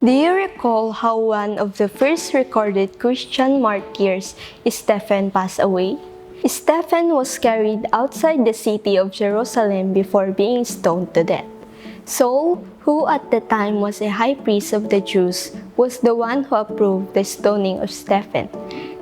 Do you recall how one of the first recorded Christian martyrs, Stephen, passed away? Stephen was carried outside the city of Jerusalem before being stoned to death. Saul, who at the time was a high priest of the Jews, was the one who approved the stoning of Stephen.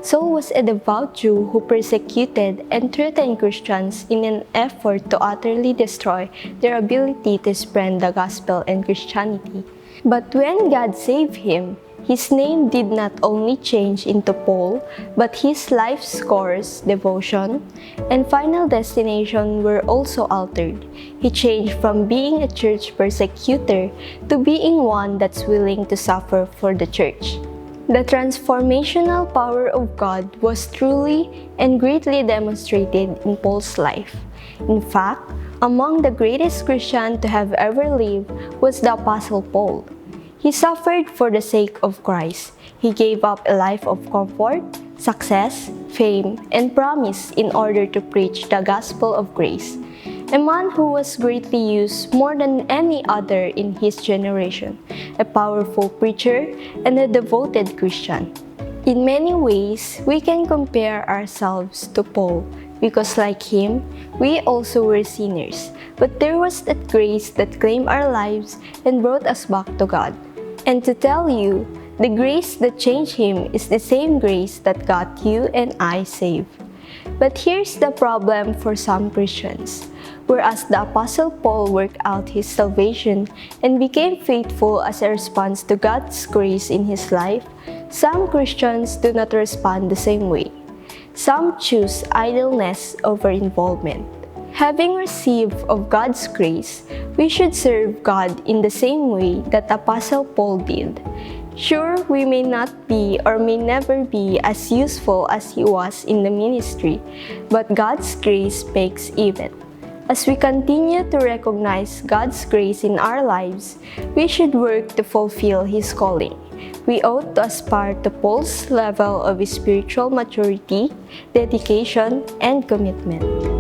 Saul was a devout Jew who persecuted and threatened Christians in an effort to utterly destroy their ability to spread the gospel and Christianity. But when God saved him, his name did not only change into Paul, but his life's course, devotion, and final destination were also altered. He changed from being a church persecutor to being one that's willing to suffer for the church. The transformational power of God was truly and greatly demonstrated in Paul's life. In fact, among the greatest Christians to have ever lived was the Apostle Paul. He suffered for the sake of Christ. He gave up a life of comfort, success, fame, and promise in order to preach the gospel of grace. A man who was greatly used more than any other in his generation, a powerful preacher, and a devoted Christian. In many ways, we can compare ourselves to Paul, because like him, we also were sinners. But there was that grace that claimed our lives and brought us back to God. And to tell you, the grace that changed him is the same grace that got you and I saved. But here's the problem for some Christians. Whereas the Apostle Paul worked out his salvation and became faithful as a response to God's grace in his life, some Christians do not respond the same way. Some choose idleness over involvement. Having received of God's grace, we should serve God in the same way that Apostle Paul did. Sure, we may not be or may never be as useful as he was in the ministry, but God's grace makes even. As we continue to recognize God's grace in our lives, we should work to fulfill His calling. We ought to aspire to Paul's level of spiritual maturity, dedication, and commitment.